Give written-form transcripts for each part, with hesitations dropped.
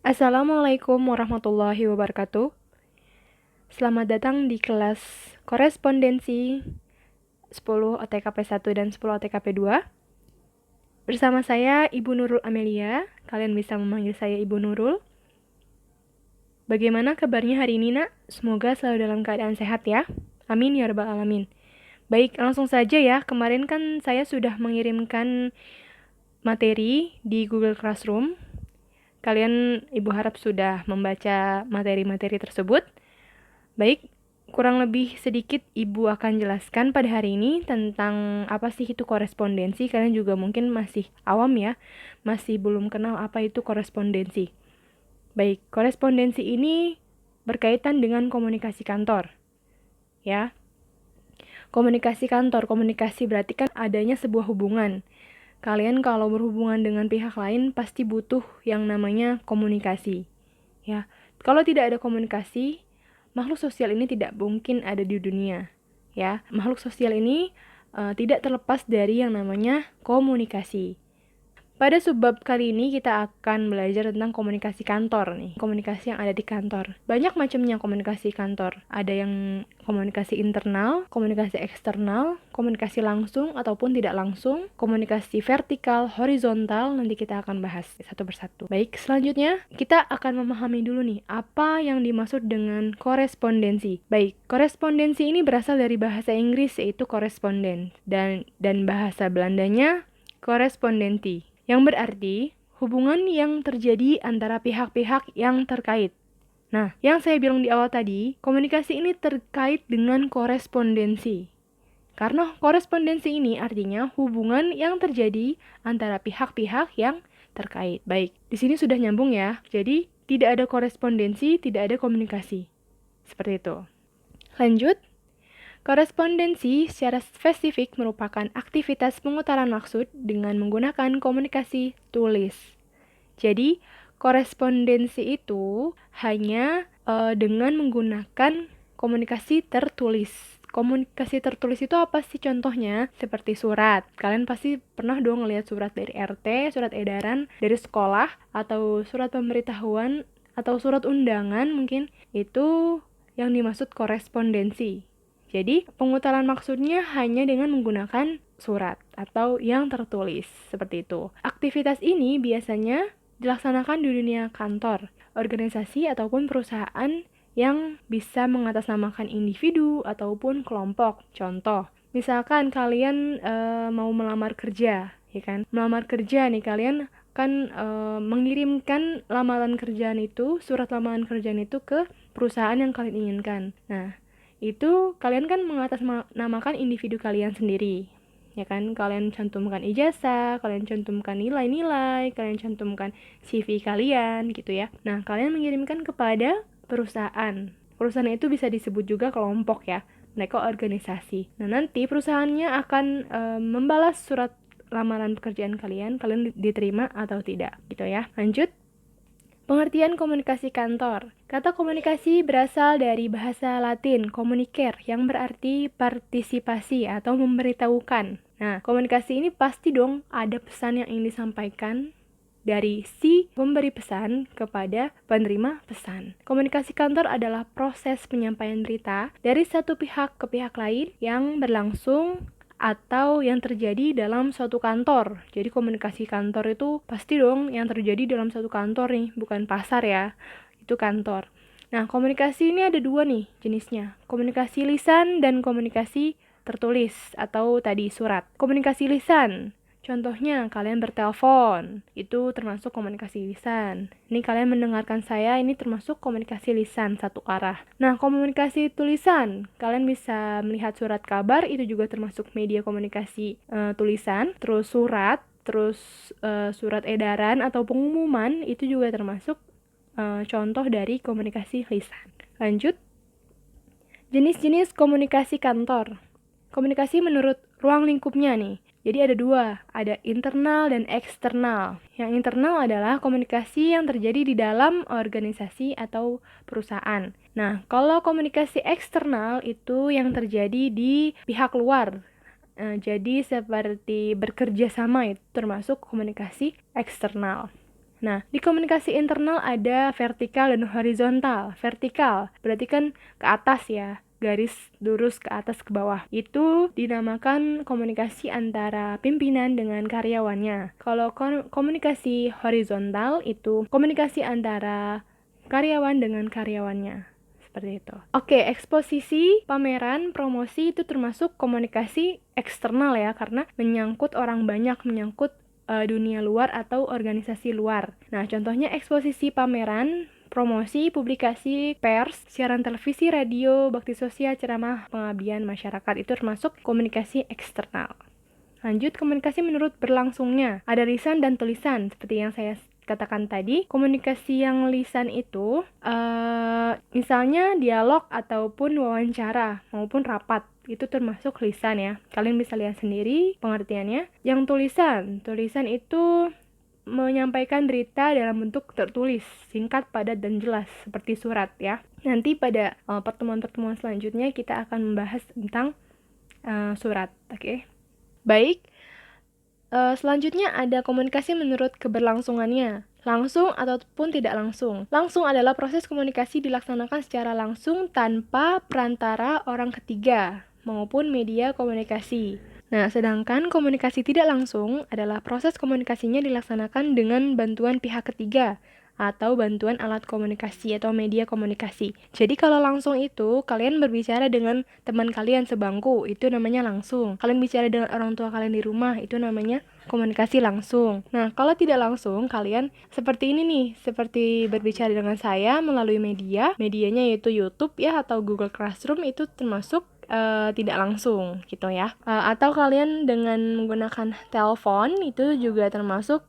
Assalamualaikum warahmatullahi wabarakatuh. Selamat datang di kelas korespondensi 10 OTKP 1 dan 10 OTKP 2. Bersama saya Ibu Nurul Amelia. Kalian bisa memanggil saya Ibu Nurul. Bagaimana kabarnya hari ini, Nak? Semoga selalu dalam keadaan sehat ya. Amin ya rabbal alamin. Baik, langsung saja ya. Kemarin kan saya sudah mengirimkan materi di Google Classroom. Kalian, Ibu harap sudah membaca materi-materi tersebut. Baik, kurang lebih sedikit Ibu akan jelaskan pada hari ini tentang apa sih itu korespondensi. Kalian juga mungkin masih awam ya, masih belum kenal apa itu korespondensi. Baik, korespondensi ini berkaitan dengan komunikasi kantor. Ya, komunikasi kantor, komunikasi berarti kan adanya sebuah hubungan. Kalian kalau berhubungan dengan pihak lain pasti butuh yang namanya komunikasi. Ya, kalau tidak ada komunikasi, makhluk sosial ini tidak mungkin ada di dunia. Ya, makhluk sosial ini tidak terlepas dari yang namanya komunikasi. Pada subbab kali ini kita akan belajar tentang komunikasi kantor nih, komunikasi yang ada di kantor. Banyak macamnya komunikasi kantor. Ada yang komunikasi internal, komunikasi eksternal, komunikasi langsung ataupun tidak langsung, komunikasi vertikal, horizontal, nanti kita akan bahas satu persatu. Baik, selanjutnya kita akan memahami dulu nih, apa yang dimaksud dengan korespondensi. Baik, korespondensi ini berasal dari bahasa Inggris yaitu correspondence dan bahasa Belandanya korespondenti, yang berarti hubungan yang terjadi antara pihak-pihak yang terkait. Nah, yang saya bilang di awal tadi, komunikasi ini terkait dengan korespondensi. Karena korespondensi ini artinya hubungan yang terjadi antara pihak-pihak yang terkait. Baik, di sini sudah nyambung ya. Jadi, tidak ada korespondensi, tidak ada komunikasi. Seperti itu. Lanjut. Korespondensi secara spesifik merupakan aktivitas pengutaran maksud dengan menggunakan komunikasi tulis. Jadi, korespondensi itu hanya dengan menggunakan komunikasi tertulis. Komunikasi tertulis itu apa sih contohnya? Seperti surat. Kalian pasti pernah dong ngelihat surat dari RT, surat edaran dari sekolah, atau surat pemberitahuan, atau surat undangan mungkin. Itu yang dimaksud korespondensi. Jadi, pengutaran maksudnya hanya dengan menggunakan surat atau yang tertulis, seperti itu. Aktivitas ini biasanya dilaksanakan di dunia kantor, organisasi ataupun perusahaan yang bisa mengatasnamakan individu ataupun kelompok. Contoh, misalkan kalian mau melamar kerja, ya kan? Melamar kerja nih, kalian kan mengirimkan lamaran kerjaan itu, surat lamaran kerjaan itu ke perusahaan yang kalian inginkan. Nah, itu kalian kan mengatasnamakan individu kalian sendiri, ya kan? Kalian cantumkan ijazah, kalian cantumkan nilai-nilai, kalian cantumkan CV kalian gitu ya. Nah, kalian mengirimkan kepada perusahaan. Perusahaan itu bisa disebut juga kelompok ya, mereka organisasi. Nah, nanti perusahaannya akan membalas surat lamaran pekerjaan kalian diterima atau tidak gitu ya. Lanjut. Pengertian komunikasi kantor. Kata komunikasi berasal dari bahasa Latin communicare yang berarti partisipasi atau memberitahukan. Nah, komunikasi ini pasti dong ada pesan yang ingin disampaikan dari si pemberi pesan kepada penerima pesan. Komunikasi kantor adalah proses penyampaian berita dari satu pihak ke pihak lain yang berlangsung atau yang terjadi dalam suatu kantor. Jadi komunikasi kantor itu pasti dong yang terjadi dalam suatu kantor nih, bukan pasar ya. Itu kantor. Nah, komunikasi ini ada dua nih jenisnya. Komunikasi lisan dan komunikasi tertulis atau tadi surat. Komunikasi lisan, contohnya kalian bertelepon, itu termasuk komunikasi lisan. Ini kalian mendengarkan saya, ini termasuk komunikasi lisan satu arah. Nah, komunikasi tulisan, kalian bisa melihat surat kabar, itu juga termasuk media komunikasi tulisan. Terus surat, surat edaran atau pengumuman, itu juga termasuk contoh dari komunikasi lisan. Lanjut. Jenis-jenis komunikasi kantor. Komunikasi menurut ruang lingkupnya nih. Jadi ada dua, ada internal dan eksternal. Yang internal adalah komunikasi yang terjadi di dalam organisasi atau perusahaan. Nah, kalau komunikasi eksternal itu yang terjadi di pihak luar. Jadi seperti bekerja sama itu termasuk komunikasi eksternal. Nah, di komunikasi internal ada vertikal dan horizontal. Vertikal berarti kan ke atas ya, garis lurus ke atas ke bawah. Itu dinamakan komunikasi antara pimpinan dengan karyawannya. Kalau komunikasi horizontal itu komunikasi antara karyawan dengan karyawannya. Seperti itu. Oke, eksposisi, pameran, promosi itu termasuk komunikasi eksternal ya, karena menyangkut orang banyak, menyangkut dunia luar atau organisasi luar. Nah, contohnya eksposisi, pameran, promosi, publikasi, pers, siaran televisi, radio, bakti sosial, ceramah, pengabdian masyarakat itu termasuk komunikasi eksternal. Lanjut, komunikasi menurut berlangsungnya. Ada lisan dan tulisan, seperti yang saya katakan tadi. Komunikasi yang lisan itu misalnya dialog ataupun wawancara maupun rapat, itu termasuk lisan ya. Kalian bisa lihat sendiri pengertiannya. Yang tulisan itu menyampaikan berita dalam bentuk tertulis, singkat, padat, dan jelas, seperti surat ya. Nanti pada pertemuan-pertemuan selanjutnya kita akan membahas tentang surat, oke? Baik, selanjutnya ada komunikasi menurut keberlangsungannya. Langsung ataupun tidak langsung. Langsung adalah proses komunikasi dilaksanakan secara langsung tanpa perantara orang ketiga maupun media komunikasi. Nah, sedangkan komunikasi tidak langsung adalah proses komunikasinya dilaksanakan dengan bantuan pihak ketiga atau bantuan alat komunikasi atau media komunikasi. Jadi kalau langsung itu, kalian berbicara dengan teman kalian sebangku, itu namanya langsung. Kalian bicara dengan orang tua kalian di rumah, itu namanya komunikasi langsung. Nah, kalau tidak langsung, kalian seperti ini nih, seperti berbicara dengan saya melalui medianya yaitu YouTube ya, atau Google Classroom, itu termasuk tidak langsung gitu ya. Atau kalian dengan menggunakan telepon itu juga termasuk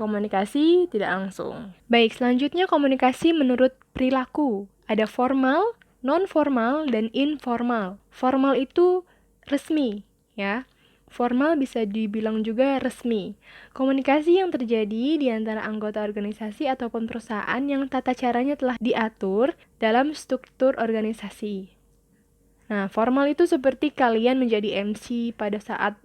komunikasi tidak langsung. Baik, selanjutnya komunikasi menurut perilaku. Ada formal, non-formal, dan informal. Formal itu resmi ya. Formal bisa dibilang juga resmi. Komunikasi yang terjadi di antara anggota organisasi ataupun perusahaan yang tata caranya telah diatur dalam struktur organisasi. Nah, formal itu seperti kalian menjadi MC pada saat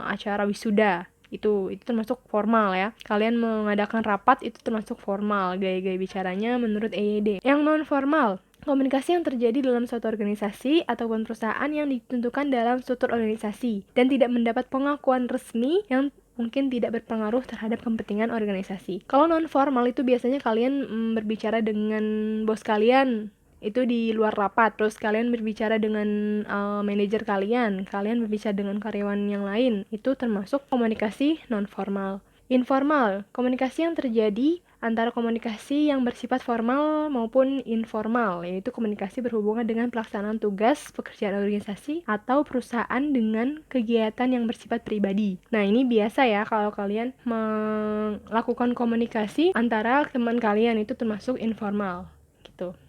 acara wisuda. Itu termasuk formal ya. Kalian mengadakan rapat itu termasuk formal, gaya-gaya bicaranya menurut EYD. Yang non formal, komunikasi yang terjadi dalam suatu organisasi ataupun perusahaan yang ditentukan dalam struktur organisasi dan tidak mendapat pengakuan resmi yang mungkin tidak berpengaruh terhadap kepentingan organisasi. Kalau non formal itu biasanya kalian berbicara dengan bos kalian, itu di luar rapat. Terus kalian berbicara dengan manajer kalian berbicara dengan karyawan yang lain, itu termasuk komunikasi non formal. Informal, komunikasi yang terjadi antara komunikasi yang bersifat formal maupun informal, yaitu komunikasi berhubungan dengan pelaksanaan tugas pekerjaan organisasi atau perusahaan dengan kegiatan yang bersifat pribadi. Nah, ini biasa ya kalau kalian melakukan komunikasi antara teman kalian, itu termasuk informal.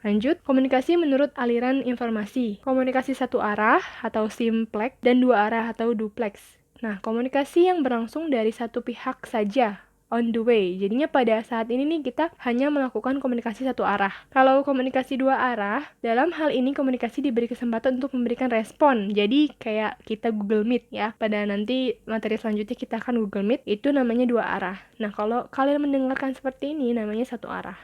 Lanjut, komunikasi menurut aliran informasi. Komunikasi satu arah atau simplex dan dua arah atau duplex. Nah, komunikasi yang berlangsung dari satu pihak saja, on the way. Jadinya pada saat ini nih kita hanya melakukan komunikasi satu arah. Kalau komunikasi dua arah, dalam hal ini komunikasi diberi kesempatan untuk memberikan respon. Jadi kayak kita Google Meet ya. Pada nanti materi selanjutnya kita akan Google Meet, itu namanya dua arah. Nah, kalau kalian mendengarkan seperti ini namanya satu arah.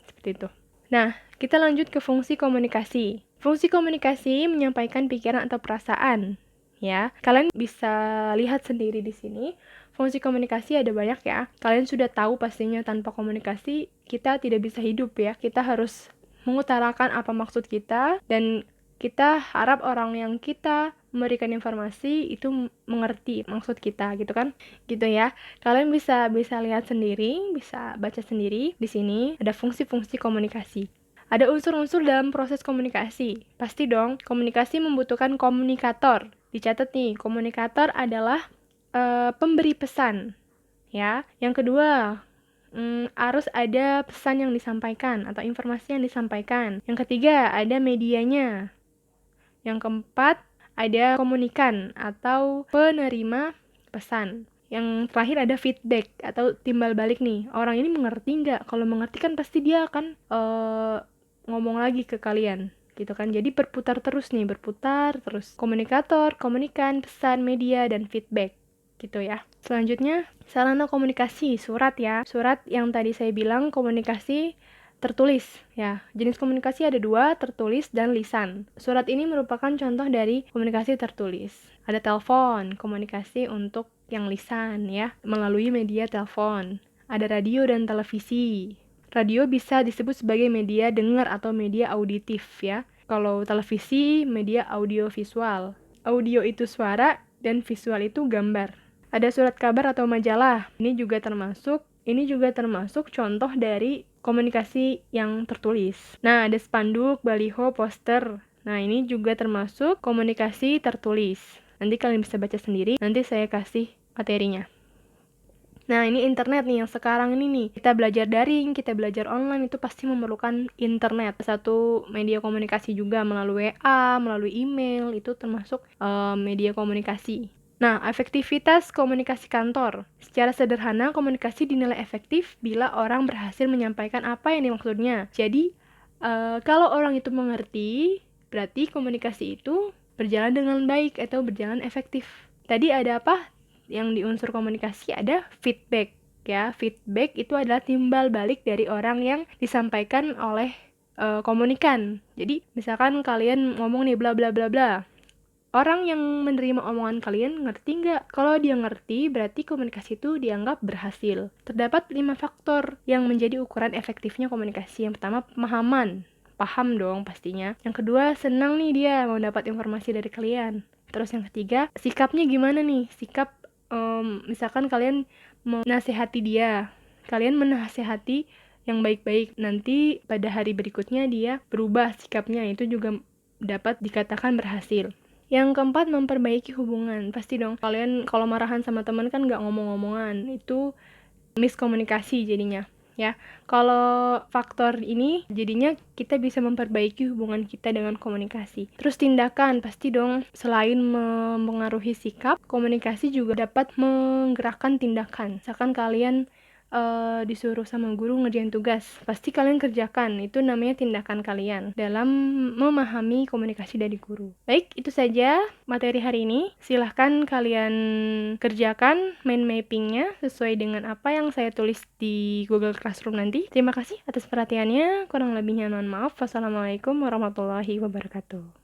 Seperti itu. Nah, kita lanjut ke fungsi komunikasi. Fungsi komunikasi menyampaikan pikiran atau perasaan, ya. Kalian bisa lihat sendiri di sini. Fungsi komunikasi ada banyak ya. Kalian sudah tahu pastinya tanpa komunikasi kita tidak bisa hidup ya. Kita harus mengutarakan apa maksud kita dan kita harap orang yang kita memberikan informasi itu mengerti maksud kita gitu kan. Gitu ya. Kalian bisa lihat sendiri, bisa baca sendiri di sini ada fungsi-fungsi komunikasi. Ada unsur-unsur dalam proses komunikasi. Pasti dong, komunikasi membutuhkan komunikator. Dicatat nih, komunikator adalah pemberi pesan ya. Yang kedua, harus ada pesan yang disampaikan atau informasi yang disampaikan. Yang ketiga, ada medianya. Yang keempat, ada komunikan atau penerima pesan. Yang terakhir ada feedback atau timbal balik nih. Orang ini mengerti nggak? Kalau mengerti kan pasti dia akan ngomong lagi ke kalian gitu kan. Jadi berputar terus. Komunikator, komunikan, pesan, media, dan feedback gitu ya. Selanjutnya, sarana komunikasi, surat ya. Surat yang tadi saya bilang komunikasi tertulis ya. Jenis komunikasi ada 2, tertulis dan lisan. Surat ini merupakan contoh dari komunikasi tertulis. Ada telepon, komunikasi untuk yang lisan ya, melalui media telepon. Ada radio dan televisi. Radio bisa disebut sebagai media dengar atau media auditif ya. Kalau televisi, media audiovisual. Audio itu suara dan visual itu gambar. Ada surat kabar atau majalah. Ini juga termasuk contoh dari komunikasi yang tertulis. Nah, ada spanduk, baliho, poster. Nah, ini juga termasuk komunikasi tertulis. Nanti kalian bisa baca sendiri, nanti saya kasih materinya. Nah, ini internet nih yang sekarang ini nih. Kita belajar daring, kita belajar online itu pasti memerlukan internet. Satu media komunikasi juga melalui WA, melalui email, itu termasuk media komunikasi. Nah, efektivitas komunikasi kantor. Secara sederhana, komunikasi dinilai efektif bila orang berhasil menyampaikan apa yang dimaksudnya. Jadi, kalau orang itu mengerti, berarti komunikasi itu berjalan dengan baik atau berjalan efektif. Tadi ada apa? Yang di unsur komunikasi ada feedback ya. Feedback itu adalah timbal balik dari orang yang disampaikan oleh komunikan. Jadi misalkan kalian ngomong nih bla bla bla bla, orang yang menerima omongan kalian ngerti nggak? Kalau dia ngerti, berarti komunikasi itu dianggap berhasil. Terdapat 5 faktor yang menjadi ukuran efektifnya komunikasi. Yang pertama, pemahaman. Paham dong pastinya. Yang kedua, senang nih dia mau dapat informasi dari kalian. Terus yang ketiga, sikapnya gimana nih? Sikap, misalkan kalian menasehati dia. Kalian menasehati yang baik-baik. Nanti pada hari berikutnya dia berubah sikapnya. Itu juga dapat dikatakan berhasil. Yang keempat, memperbaiki hubungan. Pasti dong, kalian kalau marahan sama teman kan nggak ngomong-ngomongan. Itu miskomunikasi jadinya. Ya, kalau faktor ini jadinya kita bisa memperbaiki hubungan kita dengan komunikasi. Terus tindakan, pasti dong, selain mempengaruhi sikap, komunikasi juga dapat menggerakkan tindakan. Misalkan kalian disuruh sama guru ngerjain tugas, pasti kalian kerjakan. Itu namanya tindakan kalian dalam memahami komunikasi dari guru. Baik, itu saja materi hari ini. Silahkan kalian kerjakan mind mappingnya sesuai dengan apa yang saya tulis di Google Classroom nanti. Terima kasih atas perhatiannya. Kurang lebihnya mohon maaf. Wassalamualaikum warahmatullahi wabarakatuh.